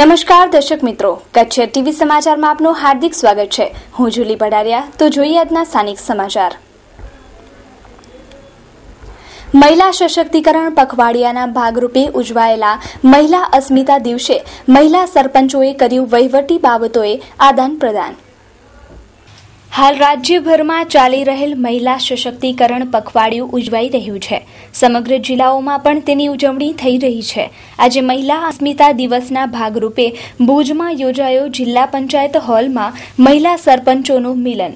નમસ્કાર દર્શક મિત્રો, કચ્છ ટીવી સમાચારમાં આપનું હાર્દિક સ્વાગત છે। હું જુલી પડારિયા। તો જોઈએ આજના સ્થાનિક સમાચાર। મહિલા સશક્તિકરણ પખવાડિયાના ભાગરૂપે ઉજવાયેલા મહિલા અસ્મિતા દિવસે મહિલા સરપંચોએ કર્યું વહીવટી બાબતોએ આદાન પ્રદાન। હાલ રાજ્યભરમાં ચાલી રહેલ મહિલા સશક્તિકરણ પખવાડિયું ઉજવાઈ રહ્યું છે। સમગ્ર જિલ્લાઓમાં પણ તેની ઉજવણી થઈ રહી છે। આજે મહિલા અસ્મિતા દિવસના ભાગરૂપે ભુજમાં યોજાયો જિલ્લા પંચાયત હોલમાં મહિલા સરપંચોનું મિલન।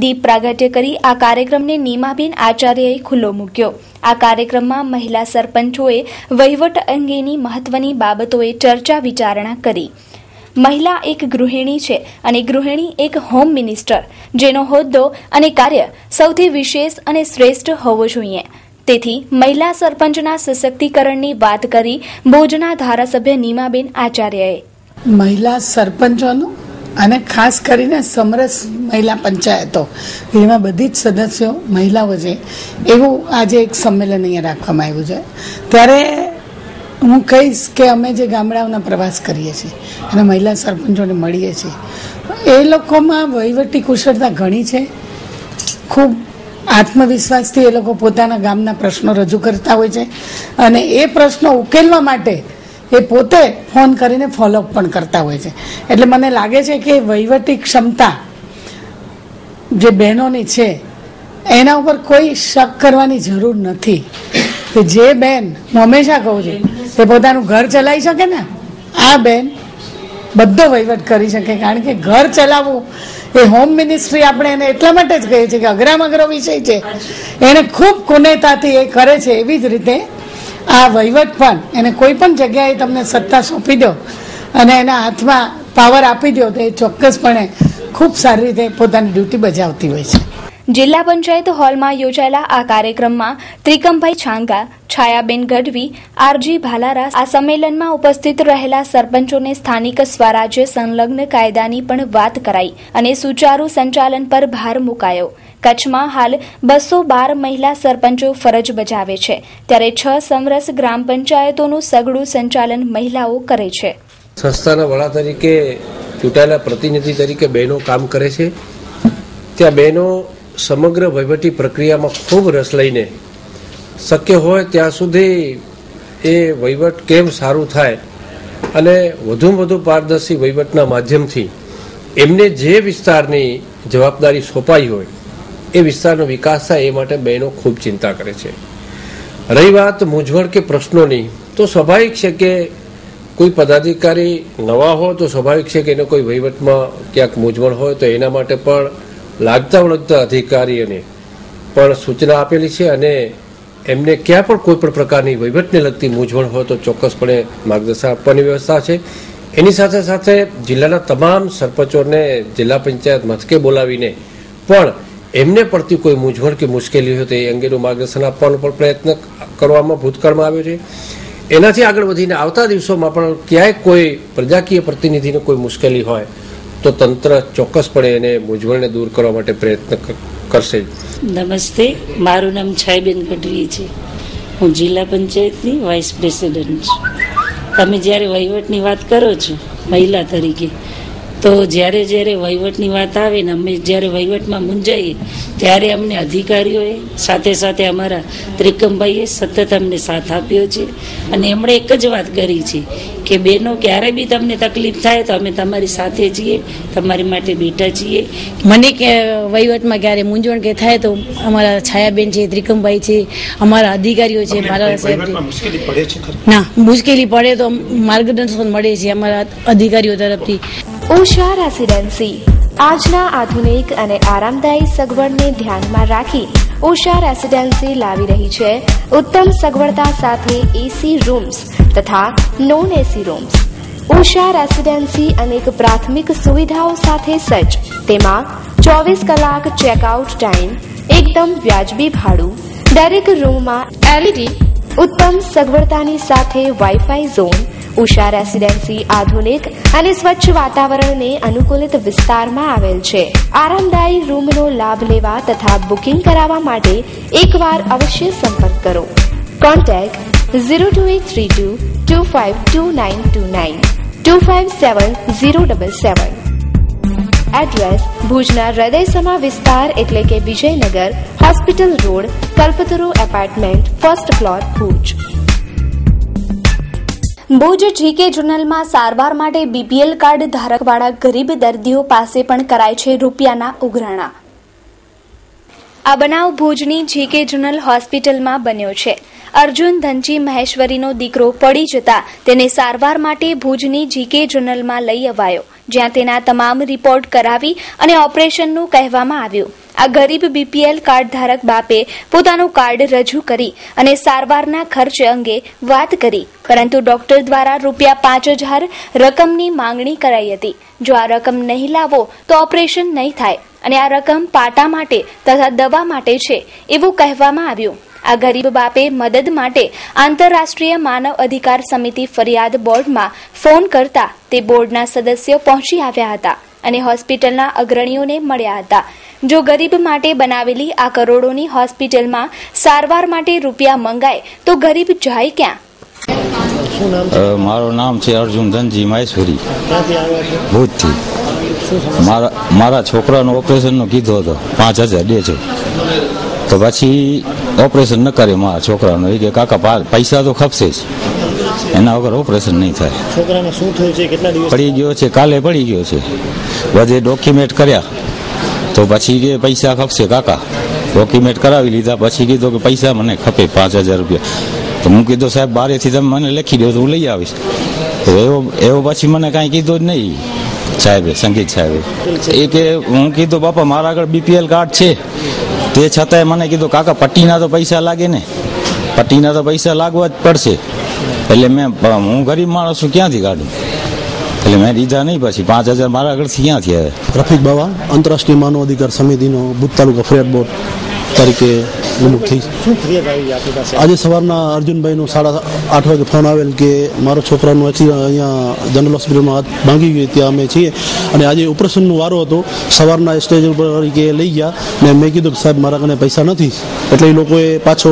દીપ પ્રાગટ્ય કરી આ કાર્યક્રમને નીમાબેન આચાર્યએ ખુલ્લો મૂક્યો। આ કાર્યક્રમમાં મહિલા સરપંચોએ વહીવટ અંગેની મહત્વની બાબતોએ ચર્ચા વિચારણા કરી। મહિલા એક ગૃહિણી છે અને ગૃહિણી એક હોમ મિનિસ્ટર, જેનો હોદ્દો અને કાર્ય સૌથી વિશેષ અને શ્રેષ્ઠ હોવો જોઈએ। તેથી મહિલા સરપંચના સશક્તિકરણની વાત કરી ભુજના ધારાસભ્ય નીમાબેન આચાર્યએ મહિલા સરપંચોનું અને ખાસ કરીને સમરસ મહિલા પંચાયતો જેમાં બધી જ સદસ્યો મહિલાઓ છે એવું આજે એક સંમેલન અહીંયા રાખવામાં આવ્યું છે। ત્યારે હું કહીશ કે અમે જે ગામડાઓના પ્રવાસ કરીએ છીએ અને મહિલા સરપંચોને મળીએ છીએ, એ લોકોમાં વહીવટી કુશળતા ઘણી છે। ખૂબ આત્મવિશ્વાસથી એ લોકો પોતાના ગામના પ્રશ્નો રજૂ કરતા હોય છે અને એ પ્રશ્નો ઉકેલવા માટે એ પોતે ફોન કરીને ફોલોઅપ પણ કરતા હોય છે। એટલે મને લાગે છે કે વહીવટી ક્ષમતા જે બહેનોની છે એના ઉપર કોઈ શક કરવાની જરૂર નથી કે જે બેન, હું હંમેશા કહું છું, એ પોતાનું ઘર ચલાવી શકે ને, આ બેન બધો વહીવટ કરી શકે। કારણ કે ઘર ચલાવવું એ હોમ મિનિસ્ટ્રી આપણે એને એટલા માટે જ કહીએ છીએ કે અઘરામાં અઘરો વિષય છે, એને ખૂબ કુનેતાથી એ કરે છે। એવી જ રીતે આ વહીવટ પણ એને કોઈ પણ જગ્યાએ તમને સત્તા સોંપી દો અને એના હાથમાં પાવર આપી દો તો એ ચોક્કસપણે ખૂબ સારી રીતે પોતાની ડ્યુટી બજાવતી હોય છે। જિલ્લા પંચાયત હોલમાં યોજાયેલા આ કાર્યક્રમમાં ત્રિકમભાઈ છાંગા, છાયાબેન ગઢવી, આરજી ભાલારા આ સંમેલનમાં ઉપસ્થિત રહેલા સરપંચોને સ્થાનિક સ્વરાજ્ય સંલગ્ન કાયદાની પણ વાત કરાઈ અને સુચારુ સંચાલન પર ભાર મુકાયો। કચ્છમાં હાલ 212 મહિલા સરપંચો ફરજ બજાવે છે, ત્યારે 6 સમરસ ગ્રામ પંચાયતોનું સઘળું સંચાલન મહિલાઓ કરે છે। સંસ્થાના વડા તરીકે ચૂંટાયેલા પ્રતિનિધિ તરીકે બહેનો કામ કરે છે। ત્યાં બહેનો સમગ્ર વહીવટી પ્રક્રિયામાં ખૂબ રસ લઈને શક્ય હોય ત્યાં સુધી એ વહીવટ કેમ સારું થાય અને વધુમાં વધુ પારદર્શી વહીવટના માધ્યમથી એમને જે વિસ્તારની જવાબદારી સોંપાઈ હોય એ વિસ્તારનો વિકાસ થાય એ માટે બહેનો ખૂબ ચિંતા કરે છે। રહી વાત મૂંઝવણ કે પ્રશ્નોની, તો સ્વાભાવિક છે કે કોઈ પદાધિકારી નવા હોય તો સ્વાભાવિક છે કે એને કોઈ વહીવટમાં ક્યાંક મૂંઝવણ હોય તો એના માટે પણ લાગતા વળગતા અધિકારીઓને પણ સૂચના આપેલી છે અને એમને ક્યાં પણ કોઈ પણ પ્રકારની વહીવટને લગતી મૂંઝવણ હોય તો ચોક્કસપણે માર્ગદર્શન આપવાની વ્યવસ્થા છે। એની સાથે સાથે જિલ્લાના તમામ સરપંચોને જિલ્લા પંચાયત મથકે બોલાવીને પણ એમને પડતી કોઈ મૂંઝવણ કે મુશ્કેલી હોય તો એ અંગેનું માર્ગદર્શન આપવાનો પણ પ્રયત્ન કરવામાં ભૂતકાળમાં આવ્યો છે। એનાથી આગળ વધીને આવતા દિવસોમાં પણ ક્યાંય કોઈ પ્રજાકીય પ્રતિનિધિને કોઈ મુશ્કેલી હોય તો તંત્ર ચોક્કસપણે એને મૂંઝવણને દૂર કરવા માટે પ્રયત્ન કરશે। નમસ્તે, મારું નામ છાયાબેન ગઢવી છે। હું જિલ્લા પંચાયતની વાઇસ પ્રેસિડેન્ટ છું। તમે જ્યારે વહીવટની વાત કરો છો મહિલા તરીકે, તો જ્યારે વહીવટની વાત આવે ને અમે જ્યારે વહીવટમાં મૂંઝાઈએ ત્યારે અમને અધિકારીઓએ સાથે સાથે અમારા ત્રિકમભાઈએ સતત અમને સાથ આપ્યો છે અને એમણે એક જ વાત કરી છે કે બહેનો ક્યારે બી તમને તકલીફ થાય તો અમે તમારી સાથે છીએ, તમારી માટે બેઠા છીએ। મને કે વહીવટમાં ક્યારે મૂંઝવણ કે થાય તો અમારા છાયાબેન છે, ત્રિકમભાઈ છે, અમારા અધિકારીઓ છે, મારા સાહેબ ના મુશ્કેલી પડે તો માર્ગદર્શન મળે છે અમારા અધિકારીઓ તરફથી। ઉષા રેસિડેન્સી આજના આધુનિક અને આરામદાયી સગવડને ધ્યાનમાં રાખી ઉષા રેસિડેન્સી લાવી રહી છે ઉત્તમ સગવડતા સાથે એસી રૂમ્સ તથા non AC rooms. Usha residency અનેક પ્રાથમિક સુવિધાઓ સાથે સજ્જ, તેમાં 24 કલાક ચેકઆઉટ ટાઈમ, એકદમ વ્યાજબી ભાડું, દરેક રૂમમાં એલઈડી, ઉત્તમ સગવડતાની સાથે વાઈફાઈ ઝોન। ઉષા રેસિડેન્સી આધુનિક અને સ્વચ્છ વાતાવરણને અનુકૂલિત વિસ્તારમાં આવેલ છે। આરામદાયી રૂમનો લાભ લેવા તથા બુકિંગ કરાવવા માટે એકવાર અવશ્ય સંપર્ક કરો। કોન્ટેક્ટ 02832252929। 257077. એડ્રેસ ભુજના હૃદયસમા વિસ્તાર એટલે કે Vijaynagar, hospital road, Kalpataru apartment, first floor, Bhuj. Bhuj GK જનરલમાં સારવાર માટે બીપીએલ કાર્ડ ધારકવાળા ગરીબ દર્દીઓ પાસે પણ કરાય છે રૂપિયાના ઉઘરાણા. આ બનાવ ભુજની જીકે જનરલ હોસ્પિટલમાં બન્યો છે. અર્જુન ધનજી મહેશ્વરીનો દીકરો પડી જતા તેને સારવાર માટે ભુજની જીકે જનરલમાં લઈ અવાયો, જ્યાં તેના તમામ રિપોર્ટ કરાવી અને ઓપરેશનનું કહેવામાં આવ્યું. આ ગરીબ બીપીએલ કાર્ડ ધારક બાપે પોતાનું કાર્ડ રજૂ કરી અને સારવારના ખર્ચ અંગે વાત કરી, પરંતુ ડોક્ટર દ્વારા ₹5,000 રકમની માંગણી કરાઈ હતી. જો આ રકમ નહીં લાવો તો ઓપરેશન નહીં થાય અને આ રકમ પાટા માટે તથા દવા માટે છે એવું કહેવામાં આવ્યું. આ ગરીબ બાપે મદદ માટે આંતરરાષ્ટ્રીય માનવ અધિકાર સમિતિ ફરિયાદ બોર્ડમાં ફોન કરતા તે બોર્ડના સદસ્યો પહોંચી આવ્યા હતા અને હોસ્પિટલના અગ્રણીઓને મળ્યા હતા. જો ગરીબ માટે બનાવેલી આ કરોડોની હોસ્પિટલમાં સારવાર માટે રૂપિયા મંગાય તો ગરીબ જાય ક્યાં? મારું નામ છે અર્જુન ધનજી મહેશ્વરી, ભુજથી. મારા છોકરાનું ઓપરેશનનું કીધો હતો 5,000 દેજો, તો પછી ઓપરેશન ન કરે મારા છોકરાનું. એ કે કાકા પૈસા તો ખપશે જ, એના વગર ઓપરેશન નહીં થાય. છોકરાને શું થયું છે? કેટલા દિવસ પડી ગયો છે? કાલે પડી ગયો છે. બધે ડોક્યુમેન્ટ કર્યા તો પછી કે પૈસા ખપશે કાકા. ડોક્યુમેન્ટ કરાવી લીધા પછી કીધું કે પૈસા મને ખપે 5,000 રૂપિયા. તો હું કીધું સાહેબ બારેથી તમે મને લખી દો તો હું લઈ આવીશ. તો એવો પછી મને કાંઈ કીધું જ નહીં સાહેબે, સંગીત સાહેબે. એ કે હું કીધું બાપા મારા આગળ બીપીએલ કાર્ડ છે, તે છતાંય મને કીધું કાકા પટ્ટીના તો પૈસા લાગે ને, પટ્ટીના તો પૈસા લાગવા જ પડશે. એટલે હું ગરીબ માણસ છું, ક્યાંથી કાઢું? એટલે મેં દીધા નહીં. પછી 5,000 મારા આગળથી ક્યાંથી આવે? રફીક બાવા, આંતરરાષ્ટ્રીય માનવ અધિકાર સમિતિનો ભુજ તાલુકા ફરિયાદ બોર્ડ તરીકે નિમણૂક થઈ. આજે સવારના અર્જુનભાઈનો 8:30 વાગે ફોન આવેલ કે મારો છોકરાનું અહીંયા જનરલ હોસ્પિટલમાં હાથ ભાંગી ગયું, ત્યાં અમે છીએ અને આજે ઓપરેશનનો વારો હતો. સવારના સ્ટેજ ઉપર તરીકે લઈ ગયા ને મેં કીધું કે સાહેબ મારા કને પૈસા નથી. એટલે એ લોકોએ પાછો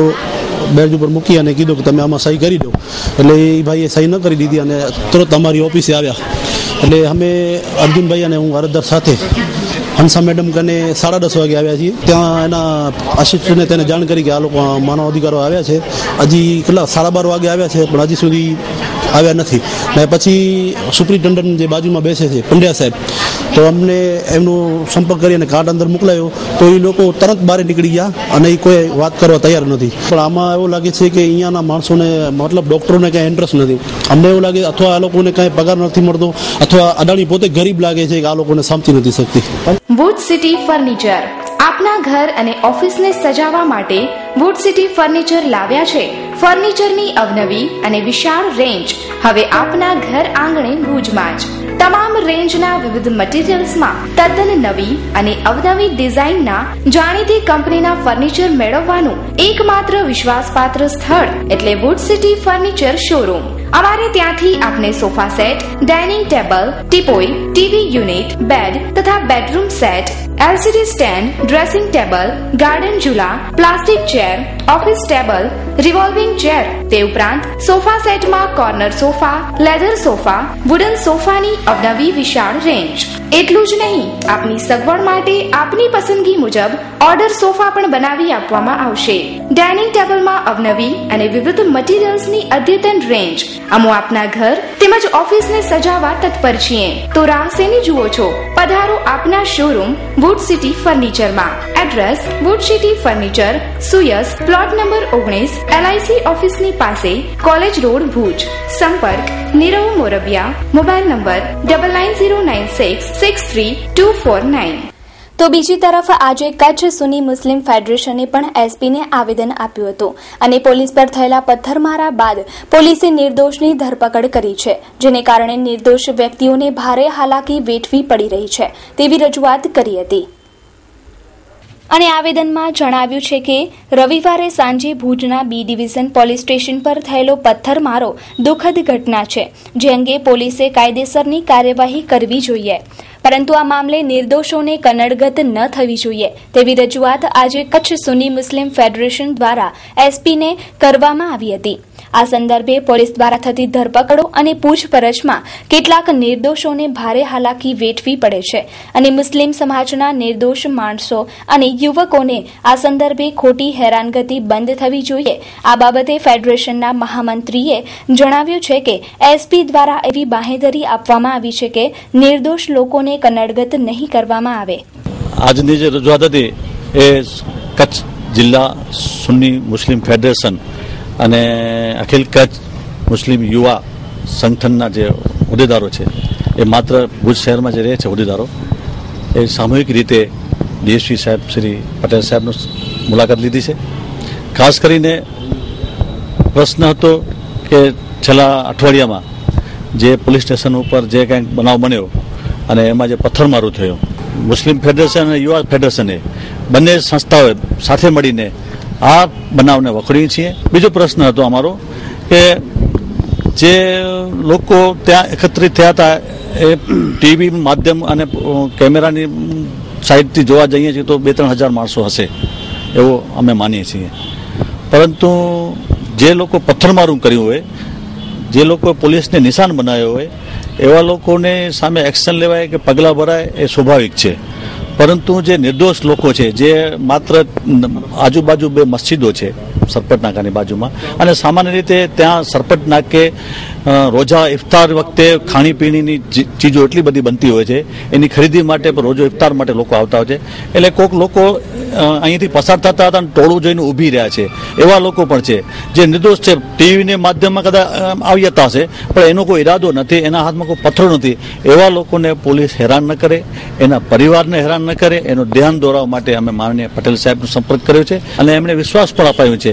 બેડ ઉપર મૂકી અને કીધું કે તમે આમાં સહી કરી દો. એટલે એ ભાઈએ સહી ન કરી દીધી અને તરત અમારી ઓફિસે આવ્યા. એટલે અમે અર્જુનભાઈ અને હું અરજદાર સાથે હંસા મેડમ કને 10:30 વાગે આવ્યા છીએ. ત્યાં એના આશિષને તેને જાણ કરી કે આ લોકો માનવ અધિકારો આવ્યા છે. હજી કેટલા 12:30 વાગે આવ્યા છે પણ હજી સુધી આવ્યા નથી. ને પછી સુપ્રિન્ટેન્ડન્ટ જે બાજુમાં બેસે છે પંડ્યા સાહેબ, તો અમને એમનો સંપર્ક કરી અને કાર્ડ અંદર મોકલાયો તો એ લોકો તરત બહાર નીકળી ગયા અને એ કોઈ વાત કરવા તૈયાર નથી. પણ આમાં એવું લાગે છે કે અહીંયાના માણસોને મતલબ ડૉક્ટરોને કાંઈ ઇન્ટરેસ્ટ નથી. અમને એવું લાગે અથવા આ લોકોને કાંઈ પગાર નથી મળતો અથવા અદાણી પોતે ગરીબ લાગે છે કે આ લોકોને સાંભળી નથી શકતી. વુડ સિટી ફર્નિચર આપના ઘર અને ઓફિસને સજાવવા માટે વુડ સિટી ફર્નિચર લાવ્યા છે ફર્નિચરની અવનવી અને વિશાળ રેન્જ. હવે આપના ઘર આંગણે ભુજમાં જ તમામ રેન્જના વિવિધ મટીરીયલ્સમાં તદ્દન નવી અને અવનવી ડિઝાઇનના જાણીતી કંપનીના ફર્નિચર મેળવવાનું એકમાત્ર વિશ્વાસપાત્ર સ્થળ એટલે વુડ સિટી ફર્નિચર શોરૂમ. અમારે ત્યાંથી આપને sofa set, dining table, teapoy, TV unit, bed તથા bedroom set, LCD stand, dressing table, garden ઝૂલા, plastic chair, office table, revolving chair, તે ઉપરાંત સોફા સેટમાં corner sofa, leather sofa, wooden સોફાની અવનવી વિશાળ રેન્જ. એટલું જ નહીં, આપની સગવડ માટે આપની પસંદગી મુજબ ઓર્ડર સોફા પણ બનાવી આપવામાં આવશે. ડાઇનિંગ ટેબલમાં અવનવી અને વિવિધ મટીરીયલ્સની અદ્યતન રેન્જ. અમો આપના ઘર તેમજ ઓફિસને સજાવવા તત્પર છીએ. તો રાહ શેની જુઓ છો? પધારો આપના શોરૂમ વુડ સિટી ફર્નિચરમાં. એડ્રેસ વુડ સિટી ફર્નિચર, સુયસ, પ્લોટ નંબર 19, LIC ઓફિસની પાસે, કોલેજ રોડ, ભુજ. સંપર્ક નીરવ મોરબિયા, મોબાઈલ નંબર 9906632449. તો બીજી તરફ આજે કચ્છ સુની મુસ્લિમ ફેડરેશને પણ એસપીને આવેદન આપ્યું હતું અને પોલીસ પર થયેલા પથ્થરમારા બાદ પોલીસે નિર્દોષની ધરપકડ કરી છે, જેને કારણે નિર્દોષ વ્યક્તિઓને ભારે હાલાકી વેઠવી પડી રહી છે તેવી રજૂઆત કરી હતી. અને આવેદનમાં જણાવ્યું છે કે રવિવારે સાંજે ભુજના બી ડિવિઝન પોલીસ સ્ટેશન પર થયેલો પથ્થરમારો દુઃખદ ઘટના છે, જે અંગે પોલીસે કાયદેસરની કાર્યવાહી કરવી જોઈએ, પરંતુ આ મામલે નિર્દોષોને કનડગત ન થવી જોઈએ તેવી રજૂઆત આજે કચ્છ સુની મુસ્લિમ ફેડરેશન દ્વારા એસપીને કરવામાં આવી હતી. આ સંદર્ભે પોલીસ દ્વારા થતી ધરપકડો અને પૂછપરછમાં કેટલાક નિર્દોષોને ભારે હાલાકી વેઠવી પડે છે અને મુસ્લિમ સમાજના નિર્દોષ માણસો અને યુવકોને આ સંદર્ભે ખોટી હેરાનગતિ બંધ થવી જોઈએ। આ બાબતે ફેડરેશનના મહામંત્રીએ જણાવ્યું છે કે એસપી દ્વારા એવી બાહેધરી આપવામાં આવી છે કે નિર્દોષ લોકોને કનડગત નહીં કરવામાં આવે। આજની જે રજૂઆત હતી એ કચ્છ જિલ્લા સુન્ની મુસ્લિમ ફેડરેશન અને અખિલ કચ્છ મુસ્લિમ યુવા સંગઠનના જે હોદ્દેદારો છે એ માત્ર ભુજ શહેરમાં જે રહે છે હોદ્દેદારો એ સામૂહિક રીતે ડીએસપી સાહેબ શ્રી પટેલ સાહેબનો મુલાકાત લીધી છે। ખાસ કરીને પ્રશ્ન હતો કે છેલ્લા અઠવાડિયામાં જે પોલીસ સ્ટેશન ઉપર જે કંઈક બનાવ બન્યો અને એમાં જે પથ્થરમારો થયો, મુસ્લિમ ફેડરેશન અને યુવા ફેડરેશને બંને સંસ્થાઓએ સાથે મળીને આ બનાવને વખોડીએ છીએ। બીજો પ્રશ્ન હતો અમારો કે જે લોકો ત્યાં એકત્રિત થયા હતા એ ટીવી માધ્યમ અને કેમેરાની સાઈડથી જોવા જઈએ છીએ તો 2-3 હજાર માણસો હશે એવું અમે માનીએ છીએ, પરંતુ જે લોકો પથ્થરમારું કર્યું હોય, જે લોકો પોલીસને નિશાન બનાવ્યો હોય એવા લોકોને સામે એક્શન લેવાય કે પગલાં ભરાય એ સ્વાભાવિક છે, પરંતુ જે નિર્દોષ લોકો છે જે માત્ર આજુબાજુ 2 મસ્જિદો છે સરપટ નાકાની બાજુમાં અને સામાન્ય રીતે ત્યાં સરપટ નાકે રોજા ઇફતાર વખતે ખાણીપીણીની ચીજો એટલી બધી બનતી હોય છે, એની ખરીદી માટે રોજો ઇફતાર માટે લોકો આવતા હોય છે, એટલે કોઈક લોકો અહીંથી પસાર થતા હતા અને ટોળું જોઈને ઊભી રહ્યા છે એવા લોકો પણ છે જે નિર્દોષ છે। ટીવીને માધ્યમમાં કદાચ આવી જતા હશે પણ એનો કોઈ ઈરાદો નથી, એના હાથમાં કોઈ પથ્થરો નથી, એવા લોકોને પોલીસ હેરાન ન કરે, એના પરિવારને હેરાન ન કરે એનું ધ્યાન દોરવા માટે અમે માનનીય પટેલ સાહેબનો સંપર્ક કર્યો છે અને એમણે વિશ્વાસ પણ અપાયો છે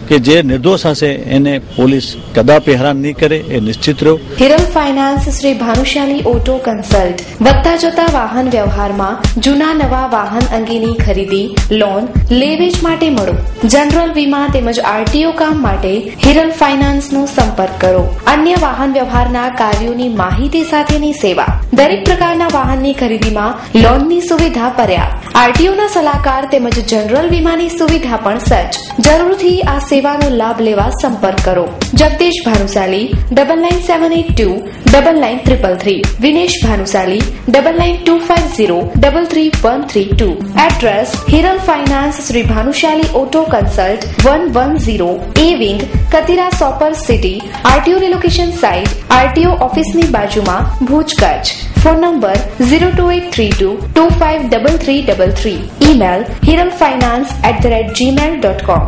કે જે નિર્દોષ હશે એને પોલીસ કદાપી હેરાન નહીં કરે એ નિશ્ચિત રહ્યો। Hiral finance Shri Bhanushali auto consult વધતા જતા વાહન વ્યવહારમાં જૂના નવા વાહન અંગેની ખરીદી, લોન, લેવેચ માટે મળો। જનરલ વીમા તેમજ આરટીઓ કામ માટે હિરલ ફાઇનાન્સનો સંપર્ક કરો। અન્ય વાહન વ્યવહારના કાર્યોની માહિતી સાથેની સેવા, દરેક પ્રકારના વાહનની ખરીદીમાં લોનની સુવિધા પર્યાપ્ત, આરટીઓના સલાહકાર તેમજ જનરલ વીમાની સુવિધા પણ સજ્જ। જરૂરથી આ સેવાનો લાભ લેવા સંપર્ક કરો। Jagdish Bhanushali 9978299333, Vinesh Bhanushali 9925033132। Address Hiral finance Shri Bhanushali auto consult 110 A wing, Katira super city, RTO relocation site, RTO ઓફિસની બાજુમાં, Bhuj Kutch. Phone number 02832253333, email hiralfinance@gmail.com।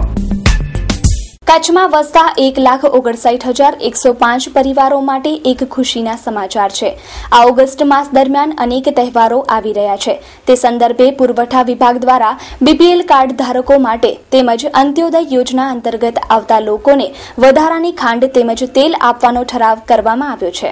કચ્છમાં વસતા 1,59,105 પરિવારો માટે એક ખુશીના સમાચાર છે। આ ઓગસ્ટ માસ દરમિયાન અનેક તહેવારો આવી રહ્યા છે, તે સંદર્ભે પુરવઠા વિભાગ દ્વારા બીપીએલ કાર્ડ ધારકો માટે તેમજ અંત્યોદય યોજના અંતર્ગત આવતા લોકોને વધારાની ખાંડ તેમજ તેલ આપવાનો ઠરાવ કરવામાં આવ્યો છે।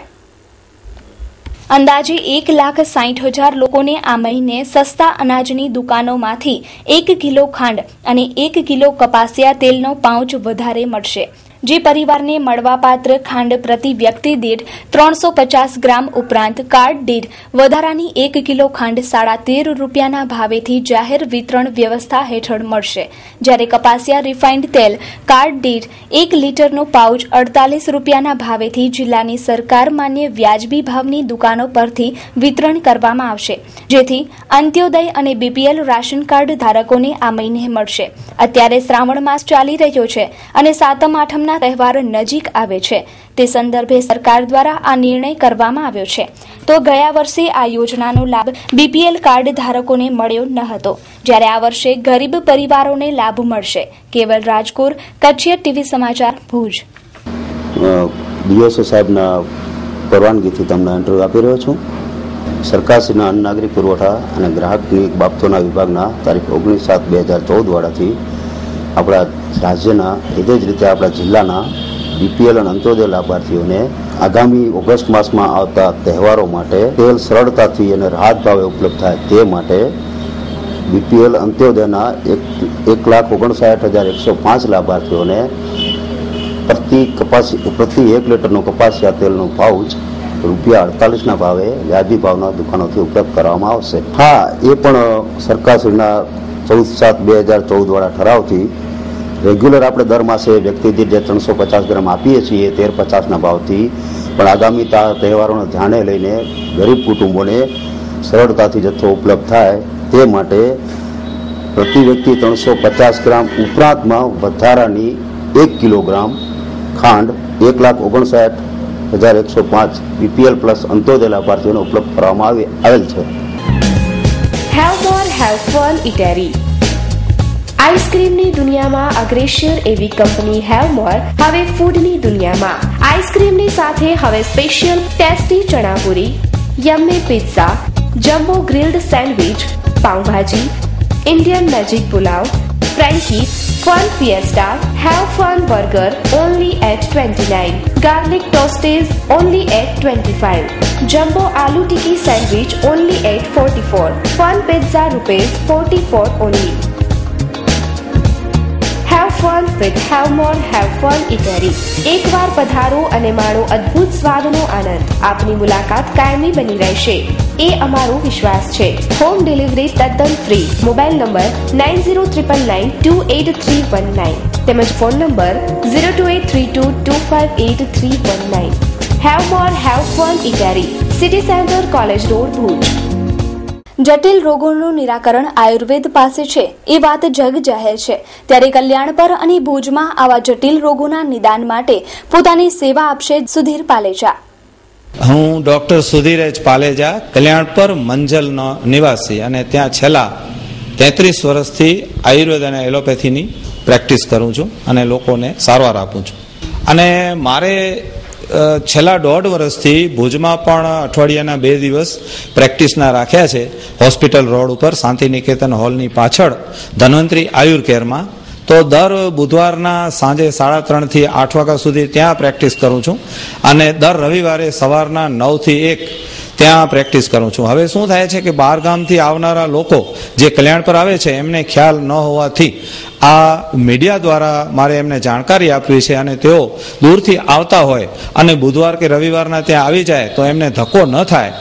અંદાજે 1,60,000 લોકોને આ મહિને સસ્તા અનાજની દુકાનોમાંથી 1 કિલો ખાંડ અને 1 કિલો કપાસિયા તેલનો પાઉચ વધારે મળશે, જે પરિવારને મળવાપાત્ર ખાંડ પ્રતિ વ્યક્તિ દીઠ 350 ગ્રામ ઉપરાંત કાર્ડ દીઠ વધારાની 1 કિલો ખાંડ 13.5 રૂપિયાના ભાવેથી જાહેર વિતરણ વ્યવસ્થા હેઠળ મળશે, જ્યારે કપાસિયા રિફાઇન્ડ તેલ કાર્ડ દીઠ 1 લીટરનો પાઉચ 48 રૂપિયાના ભાવેથી જિલ્લાની સરકાર માન્ય વ્યાજબી ભાવની દુકાનો પરથી વિતરણ કરવામાં આવશે, જેથી અંત્યોદય અને બીપીએલ રાશન કાર્ડ ધારકોને આ મહિને મળશે। અત્યારે શ્રાવણ માસ ચાલી રહ્યો છે અને સાતમ આઠમના તહેવાર નજીક આવે છે, તે સંદર્ભે સરકાર દ્વારા આ નિર્ણય કરવામાં આવ્યો છે। તો ગયા વર્ષે આ યોજનાનો લાભ બીપીએલ કાર્ડ ધારકોને મળ્યો ન હતો, જ્યારે આ વર્ષે ગરીબ પરિવારોને લાભ મળશે। કેવલ રાજકોર, કચ્છિયર ટીવી સમાચાર, ભુજ। ડીઓસી સાહેબના પરવાનગીથી તમને ઇન્ટરવ્યુ આપી રહ્યો છું। સરકારશ્રીના અન્ન નાગરિક પુરવઠા અને ગ્રાહકની બાબતોના વિભાગના તારીખ 19/7/2014 વાળાથી આપણા રાજ્યના એ જ રીતે આપણા જિલ્લાના બીપીએલ અને અંત્યોદય લાભાર્થીઓને આગામી ઓગસ્ટ માસમાં આવતા તહેવારો માટે તેલ સરળતાથી અને રાહત ભાવે ઉપલબ્ધ થાય તે માટે બીપીએલ અંત્યોદયના 1,59,105 લાભાર્થીઓને પ્રતિ 1 લીટરનો કપાસિયા તેલનો પાઉચ ₹48ના ભાવે વ્યાજબી ભાવના દુકાનોથી ઉપલબ્ધ કરવામાં આવશે। હા, એ પણ સરકારશ્રીના 14/7/2014 વાળા ઠરાવથી રેગ્યુલર આપણે દર માસે વ્યક્તિ દીઠ જે 350 ગ્રામ આપીએ છીએ 13.50ના ભાવથી, પણ આગામી તહેવારોને ધ્યાને લઈને ગરીબ કુટુંબોને સરળતાથી જથ્થો ઉપલબ્ધ થાય તે માટે પ્રતિ વ્યક્તિ 350 ગ્રામ ઉપરાંતમાં વધારાની 1 કિલોગ્રામ ખાંડ 1,59,105 BPL પ્લસ અંત્યોદય લાભાર્થીઓને ઉપલબ્ધ કરવામાં આવેલ છે. Have more have fun eatery. આઈસ્ક્રીમની દુનિયામાં અગ્રેસર એવી કંપની હેવ મોર હવે ફૂડની દુનિયામાં. આઈસ્ક્રીમની સાથે હવે special tasty chana puri, yummy pizza, jumbo grilled sandwich, pav bhaji, Indian magic pulao, frankie, fun fiesta, have fun burger only at 29, garlic toasties only at 25, jumbo aloo tikki sandwich only at 44, fun pizza ₹44 only. Have fun with Have More Have Fun Eatery. એકવાર પધારો અને માણો અદ્ભુત સ્વાદનો આનંદ. આપની મુલાકાત કાયમી બની રહેશે એ અમારો વિશ્વાસ છે. હોમ ડિલિવરી તદ્દન ફ્રી. મોબાઈલ નંબર 9099928319 તેમજ phone number 02832258319. Have More Have Fun Eatery, city centre, college road, Bhuj. જટિલ રોગોનું નિરાકરણ આયુર્વેદ પાસે છે એ વાત જગ જાહેર છે. ત્યારે કલ્યાણપર અને ભુજમાં આવા જટિલ રોગોના નિદાન માટે પોતાની સેવા આપશે સુધીર પાલેજા. હું ડોક્ટર સુધીર પાલેજા કલ્યાણપર મંજલનો નિવાસી અને ત્યાં છેલ્લા 33 વર્ષથી આયુર્વેદ અને એલોપેથીની પ્રેક્ટિસ કરું છું અને લોકોને સારવાર આપું છું. અને મારે છેલ્લા 1.5 વર્ષથી ભુજમાં પણ અઠવાડિયાના 2 દિવસ પ્રેક્ટિસના રાખ્યા છે. હોસ્પિટલ રોડ ઉપર શાંતિનિકેતન હોલની પાછળ ધન્વંતરી આયુર કેરમાં. તો દર બુધવારના સાંજે 3:30 થી 8 વાગ્યા સુધી ત્યાં પ્રેક્ટિસ કરું છું અને દર રવિવારે સવારના 9 થી 1 ત્યાં પ્રેક્ટિસ કરું છું. હવે શું થાય છે કે બહાર ગામથી આવનારા લોકો જે કલ્યાણ પર આવે છે એમને ખ્યાલ ન હોવાથી આ મીડિયા દ્વારા મારે એમને જાણકારી આપવી છે અને તેઓ દૂરથી આવતા હોય અને બુધવાર કે રવિવારના ત્યાં આવી જાય તો એમને ધક્કો ન થાય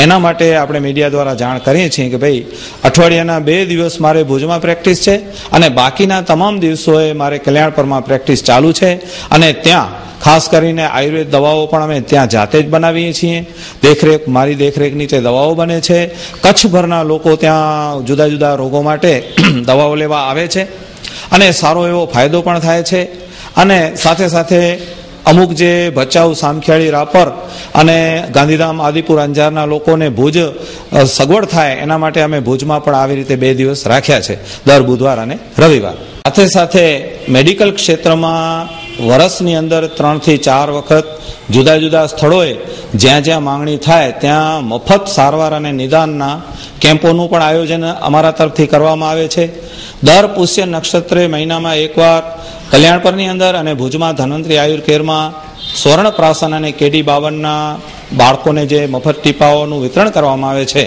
એના માટે આપણે મીડિયા દ્વારા જાણ કરીએ છીએ કે ભાઈ અઠવાડિયાના 2 દિવસ મારે ભુજમાં પ્રેક્ટિસ છે અને બાકીના તમામ દિવસોએ મારે કલ્યાણપરમાં પ્રેક્ટિસ ચાલુ છે. અને ત્યાં ખાસ કરીને આયુર્વેદ દવાઓ પણ અમે ત્યાં જાતે જ બનાવીએ છીએ. મારી દેખરેખ નીચે દવાઓ બને છે. કચ્છભરના લોકો ત્યાં જુદા જુદા રોગો માટે દવાઓ લેવા આવે છે અને સારો એવો ફાયદો પણ થાય છે. અને સાથે સાથે અમુક જે ભચાઉ, સામખિયાળી, રાપર અને ગાંધીધામ, આદિપુર, અંજારના લોકોને ભુજ સગવડ થાય એના માટે અમે ભુજમાં પણ આવી રીતે 2 દિવસ રાખ્યા છે, દર બુધવાર અને રવિવાર. સાથે સાથે મેડિકલ ક્ષેત્રમાં વર્ષની અંદર 3 થી 4 વખત જુદા જુદા સ્થળોએ જ્યાં જ્યાં માંગણી થાય ત્યાં મફત સારવાર અને નિદાનના કેમ્પોનું પણ આયોજન અમારા તરફથી કરવામાં આવે છે. દર પુષ્ય નક્ષત્રે મહિનામાં એકવાર કલ્યાણપરની અંદર અને ભુજમાં ધન્વંતરી આયુર કેરમાં સ્વર્ણપ્રાશન અને KD52ના બાળકોને જે મફત ટીપાઓનું વિતરણ કરવામાં આવે છે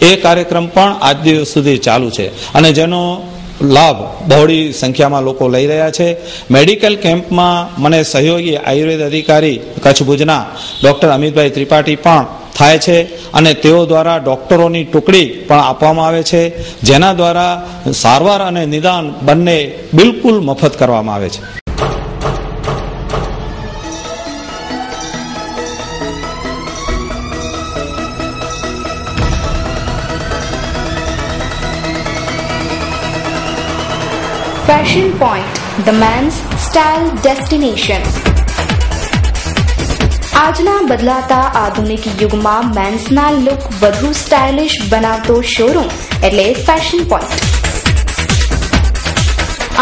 એ કાર્યક્રમ પણ આજ દિવસ સુધી ચાલુ છે અને જેનો લાભ બહોળી સંખ્યામાં લોકો લઈ રહ્યા છે. મેડિકલ કેમ્પમાં મને સહયોગી આયુર્વેદ અધિકારી કચ્છ ભુજના ડોક્ટર અમિતભાઈ ત્રિપાઠી પણ થાય છે અને તેઓ દ્વારા ડોક્ટરોની ટુકડી પણ આપવામાં આવે છે જેના દ્વારા સારવાર અને નિદાન બંને બિલકુલ મફત કરવામાં આવે છે. Fashion Point, the men's style destination. આજના બદલાતા આધુનિક યુગમાં મેન્સના લુક વધુ સ્ટાઇલિશ બનાવતો શોરૂમ એટલે ફેશન પોઈન્ટ.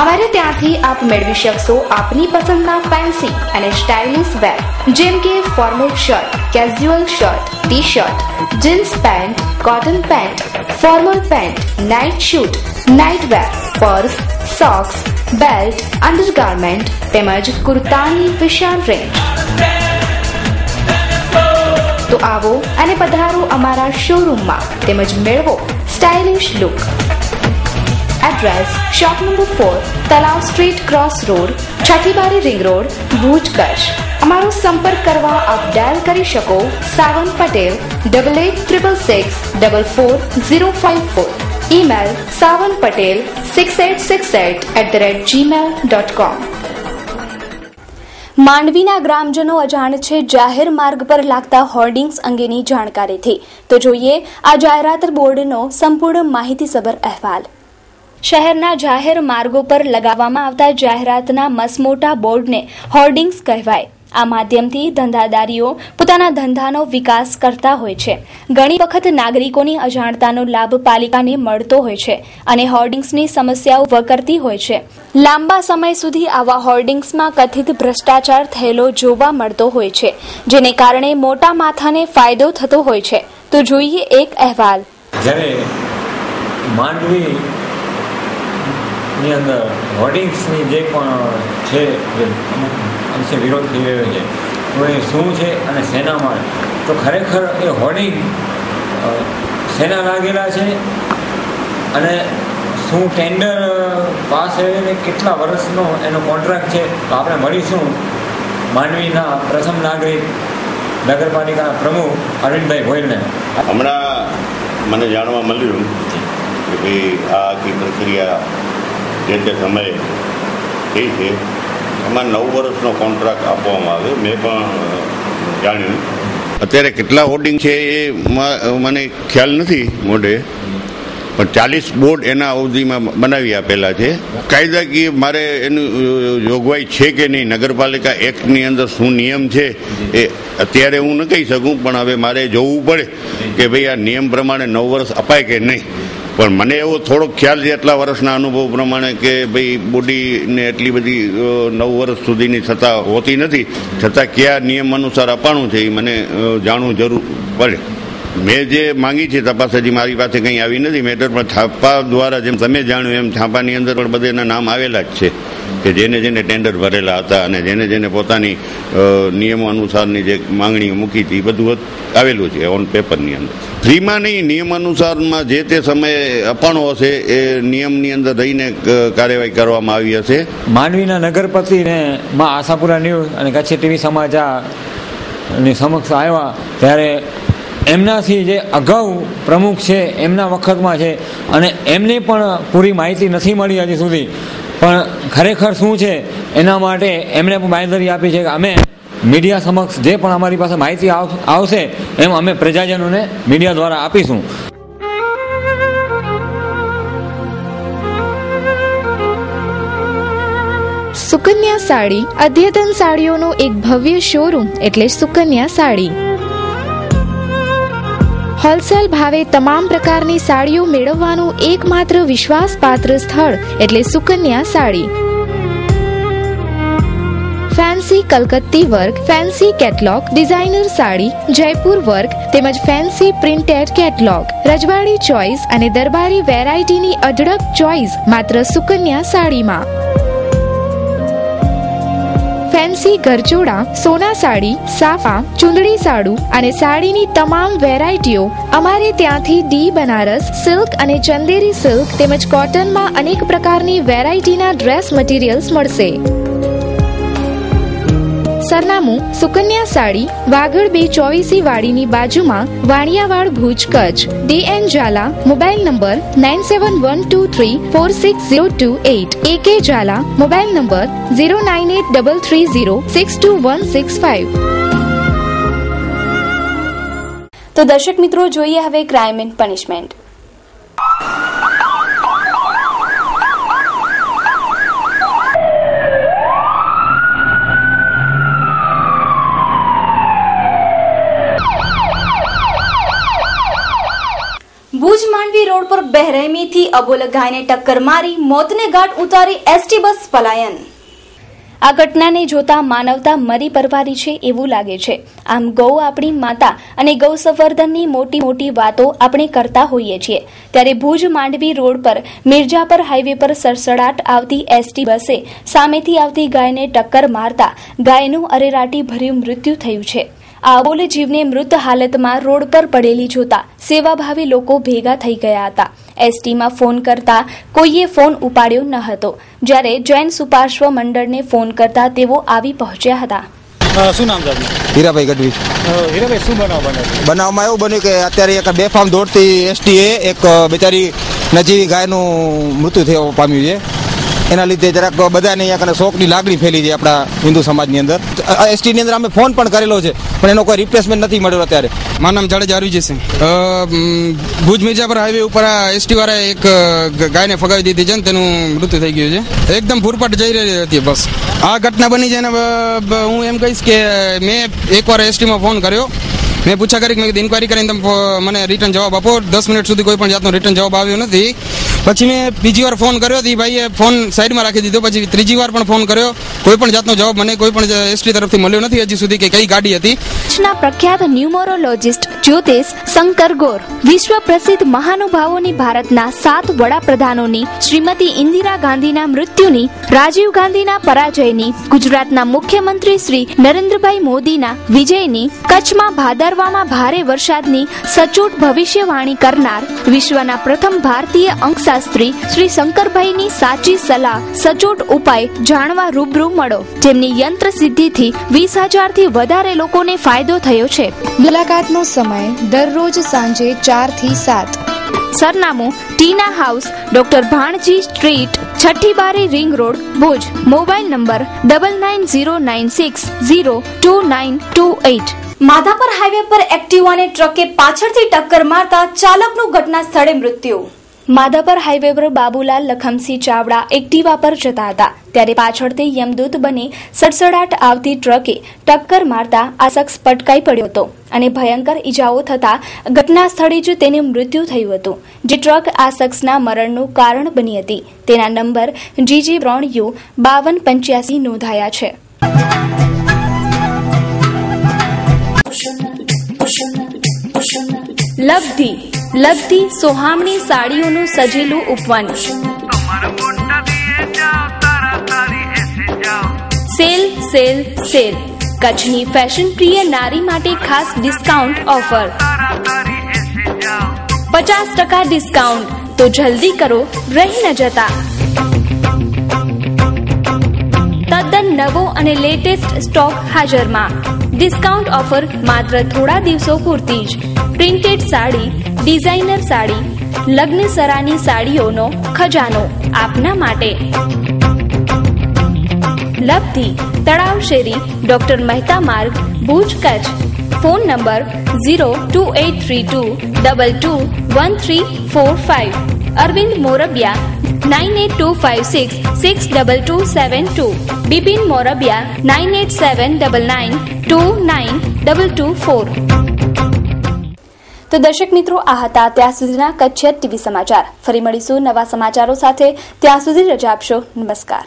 અમારે ત્યાંથી આપ મેળવી શકશો આપની પસંદના ફેન્સી અને સ્ટાઇલિશ વેર જેમ કે formal shirt, casual shirt, T shirt, jeans pant, cotton pant, formal pant, night suit, night wear, purse, socks, belt, undergarment તેમજ કુર્તાની વિશાળ રેન્જ. તો આવો અને પધારો અમારા શોરૂમમાં તેમજ મેળવો stylish look. Address shop number 4, તલાવ street, cross road, Chhathibari ring road, Bhuj, Kutch. અમારો સંપર્ક કરવા આપ ડાયલ કરી શકો સાવન પટેલ 8866644054. Email savanpatel 6868@gmail.com. માંડવીના ગ્રામજનો અજાણ છે જાહેર માર્ગ પર લાગતા હોર્ડિંગ્સ અંગેની જાણકારીથી. તો જોઈએ આ જાહેરાત બોર્ડનો સંપૂર્ણ માહિતીસભર અહેવાલ. શહેરના જાહેર માર્ગો પર લગાવવામાં આવતા જાહેરાતના મસમોટા બોર્ડને હોર્ડિંગ્સ કહેવાય. આ માધ્યમથી ધંધાદારીઓ પોતાના ધંધાનો વિકાસ કરતા હોય છે. ઘણી વખત નાગરિકોની અજાણતાનો લાભ પાલિકાને મળતો હોય છે અને હોર્ડિંગ્સની સમસ્યાઓ વકરતી હોય છે. લાંબા સમય સુધી આવા હોર્ડિંગ્સમાં કથિત ભ્રષ્ટાચાર થયેલો જોવા મળતો હોય છે, જેને કારણે મોટા માથાને ફાયદો થતો હોય છે. તો જોઈએ એક અહેવાલ. જ્યારે માંડવીની અંદર હોર્ડિંગ્સની જે પણ છે અંશે વિરોધ થઈ રહ્યો છે, તો એ શું છે અને શેનામાં? તો ખરેખર એ હોર્ડિંગ શેના લાગેલા છે અને શું ટેન્ડર પાસ થઈને કેટલા વર્ષનો એનો કોન્ટ્રાક્ટ છે? તો આપણે મળીશું માંડવીના પ્રથમ નાગરિક નગરપાલિકાના પ્રમુખ અરવિંદભાઈ ગોયલને. હમણાં મને જાણવા મળ્યું કે ભાઈ આ આખી પ્રક્રિયા જે તે સમયે થઈ છે. એમાં 9 વર્ષનો કોન્ટ્રાક્ટ આપવામાં આવ્યો. મેં પણ જાણ્યું. અત્યારે કેટલા હોર્ડિંગ છે એ મને ખ્યાલ નથી મોઢે, પણ 40 બોર્ડ એના અવધિમાં બનાવી આપેલા છે. કાયદાકીય મારે એનું જોગવાઈ છે કે નહીં, નગરપાલિકા એક્ટની અંદર શું નિયમ છે એ અત્યારે હું ન કહી શકું, પણ હવે મારે જોવું પડે કે ભાઈ આ નિયમ પ્રમાણે 9 વર્ષ અપાય કે નહીં. પણ મને એવો થોડોક ખ્યાલ છે એટલા વર્ષના અનુભવ પ્રમાણે કે ભાઈ બોડીને એટલી બધી 9 વર્ષ સુધીની થતા હોતી નથી. છતાં કયા નિયમ અનુસાર અપાણું છે એ મને જાણવું જરૂર પડે. મેં જે માંગી છે તપાસ હજી મારી પાસે કંઈ આવી નથી મેટર, પણ છાપા દ્વારા જેમ તમે જાણ્યું એમ છાપાની અંદર પણ બધેના નામ આવેલા જ છે કે જેને જેને ટેન્ડર ભરેલા હતા અને જેને જેને પોતાની નિયમો અનુસારની જે માંગણીઓ મૂકી હતી એ બધું આવેલું છે ઓન પેપરની અંદર. ફ્રીમાં નહીં, નિયમ અનુસારમાં જે તે સમયે અપાણો હશે એ નિયમની અંદર રહીને કાર્યવાહી કરવામાં આવી હશે. માંડવીના નગરપતિને માં આશાપુરા ન્યૂઝ અને કચ્છી ટીવી સમાચારની સમક્ષ આવ્યા ત્યારે એમનાથી જે અગાઉ પ્રમુખ છે એમના વખતમાં છે અને એમને પણ પૂરી માહિતી નથી મળી હજી સુધી. પણ ખરેખર શું છે એના માટે એમણે પણ બાંયધરી આપી છે કે અમે મીડિયા સમક્ષ જે પણ અમારી પાસે માહિતી આવશે એમ અમે પ્રજાજનોને મીડિયા દ્વારા આપીશું. સુકન્યા સાડી અદ્યતન સાડીઓનો એક ભવ્ય શોરૂમ એટલે સુકન્યા સાડી. હોલસેલ ભાવે તમામ પ્રકારની સાડીઓ મેળવવાનું એકમાત્ર વિશ્વાસપાત્ર સ્થળ એટલે સુકન્યા સાડી. ફેન્સી કલકત્તી work, fancy catalogue, designer sari, Jaipur work તેમજ ફેન્સી પ્રિન્ટેડ કેટલોગ, રજવાડી ચોઇસ અને દરબારી વેરાયટીની અઢળક ચોઇસ માત્ર સુકન્યા સાડીમાં. ફેન્સી ગરચોડા, સોના સાડી, સાફા, ચુંદડી સાડું અને સાડીની તમામ વેરાયટીઓ અમારે ત્યાંથી ડી બનારસ સિલ્ક અને ચંદેરી સિલ્ક તેમજ કોટનમાં અનેક પ્રકારની વેરાયટીના ડ્રેસ મટીરિયલ્સ મળશે. સરનામું સુકન્યા સાડી, વાગડ 224 વાડીની બાજુમાં, Vaniyavad, Bhuj, Kutch. DN Zala, mobile number 9712346028. AK Zala, mobile number 09833062165. તો દર્શક મિત્રો, જોઈએ હવે crime and punishment. Bhuj Mandvi road પર બેરહેમીથી અબોલ ગાયને ટક્કર મારી મોતને ઘાટ ઉતારી એસટી બસ પલાયન. આ ઘટનાને જોતા માનવતા મરી પરવારી છે એવું લાગે છે. આમ ગૌ આપણી માતા અને ગૌ સંવર્ધનની મોટી મોટી વાતો આપણે કરતા હોઈએ છીએ, ત્યારે ભુજ માંડવી રોડ પર મિર્જાપર હાઈવે પર સડસડાટ આવતી એસટી બસે સામેથી આવતી ગાયને ટક્કર મારતા ગાયનું અરેરાટી ભર્યું મૃત્યુ થયું છે. આ અબોલ જીવને મૃત હાલતમાં રોડ પર પડેલી જોતા સેવાભાવી લોકો ભેગા થઈ ગયા હતા. એસટીમાં ફોન કરતા કોઈએ ફોન ઉપાડ્યો ન હતો, જ્યારે જૈન સુપાર્શ્વ મંડળને ફોન કરતા તેઓ આવી પહોંચ્યા હતા. શું નામ છે? હીરાભાઈ ગઢવી. હીરાભાઈ, શું બનાવમાં એવું બન્યું કે અત્યારે એક બેફામ દોડતી એસટી એક બેચારી નજીવી ગાયનું મૃત્યુ થયો પામ્યું છે. એના લીધે જરાક બધાને અહીંયા કને શોકની લાગણી ફેલી છે આપણા હિન્દુ સમાજની અંદર. એસટીની અંદર અમે ફોન પણ કરેલો છે પણ એનો કોઈ રિપ્લેસમેન્ટ નથી મળ્યો અત્યારે. મારું નામ જાડેજા અરવિંદ સિંહ. ભુજ મિર્જાપુર હાઈવે ઉપર એસટી વાળાએ એક ગાયને ફગાવી દીધી છે ને તેનું મૃત્યુ થઈ ગયું છે. એકદમ ફૂરપાટ જઈ રહી હતી બસ. આ ઘટના બની છે ને હું એમ કહીશ કે મેં એકવાર એસટીમાં ફોન કર્યો. મેં પૂછા કરી મેં ઇન્કવાયરી કરીને તમે મને રિટર્ન જવાબ આપો. 10 મિનિટ સુધી કોઈ પણ જાતનો રિટર્ન જવાબ આવ્યો નથી. પછી મેં બીજી વાર ફોન કર્યો હતી, ભાઈએ ફોન સાઈડમાં રાખી દીધો. પછી ત્રીજી વાર પણ ફોન કર્યો, કોઈ પણ જાતનો જવાબ મને કોઈ પણ એસટી તરફથી મળ્યો નથી હજી સુધી કે કઈ ગાડી હતી. કચ્છના પ્રખ્યાત ન્યુમરોલોજિસ્ટ જ્યોતિષ શંકર ગોર, વિશ્વ પ્રસિદ્ધ મહાનુભાવોની ભારતના 7 વડાપ્રધાનોની, શ્રીમતી ઇન્દિરા ગાંધીના મૃત્યુની, રાજીવ ગાંધીના પરાજયની, ગુજરાતના મુખ્યમંત્રી શ્રી નરેન્દ્રભાઈ મોદીના વિજયની, કચ્છમાં ભાદરવામાં ભારે વરસાદની સચોટ ભવિષ્યવાણી કરનાર વિશ્વના પ્રથમ ભારતીય અંકશાસ્ત્રી શ્રી શંકરભાઈની સાચી સલાહ, સચોટ ઉપાય જાણવા રૂબરૂ મળો, જેમની યંત્ર સિદ્ધિથી 20,000 થી વધારે લોકોને ફાયદો થયો છે. મુલાકાતનો સમય દરરોજ સાંજે 4 થી 7. સરનામું ટીના હાઉસ, ડોક્ટર ભાણજી સ્ટ્રીટ, 6ઠી બારી ring road, Bhuj. Mobile number 9909602928. Madhapar highway પર એક્ટિવાને ટ્રકે પાછળથી ટક્કર મારતા ચાલકનું ઘટના સ્થળે મૃત્યુ. માધાપર હાઈવે પર બાબુલાલ લખમસિંહ ચાવડા એક્ટિવા પર જતા હતા ત્યારે પાછળથી યમદૂત બની સડસડાટ આવતી ટ્રકે ટક્કર મારતા આ શખ્સ પટકાઈ પડ્યો હતો અને ભયંકર ઈજાઓ થતા ઘટના સ્થળે જ તેનું મૃત્યુ થયું હતું. જે ટ્રક આ શખ્સના મરણનું કારણ બની હતી તેના નંબર GG3U5285 નોંધાયા છે. લબ્ધી સોહામણી સાડીઓનું સજેલું ઉપવન. સેલ કચ્છની ફેશન પ્રિય નારી માટે ખાસ ડિસ્કાઉન્ટ ઓફર. 50% ડિસ્કાઉન્ટ, તો જલ્દી કરો, રહી ન જતા. તદ્દન નવો અને લેટેસ્ટ સ્ટોક હાજરમાં. ડિસ્કાઉન્ટ ઓફર માત્ર થોડા દિવસો પૂરતી જ. પ્રિન્ટેડ સાડી, ડિઝાઇનર સાડી, લગ્નસરાની સાડીઓનો ખજાનો આપના માટે. લબ્ધી, તળાવ શેરી, ડોક્ટર મહેતા માર્ગ, ભુજ, કચ્છ. Phone number 02832221345. અરવિંદ મોરબિયા 9825662272. બિપિન મોરબિયા 987999292224. તો દર્શક મિત્રો, આ હતા ત્યાં સુધીના કચ્છ ટીવી સમાચાર. ફરી મળીશું નવા સમાચારો સાથે. ત્યાં સુધી રજા આપશો. નમસ્કાર.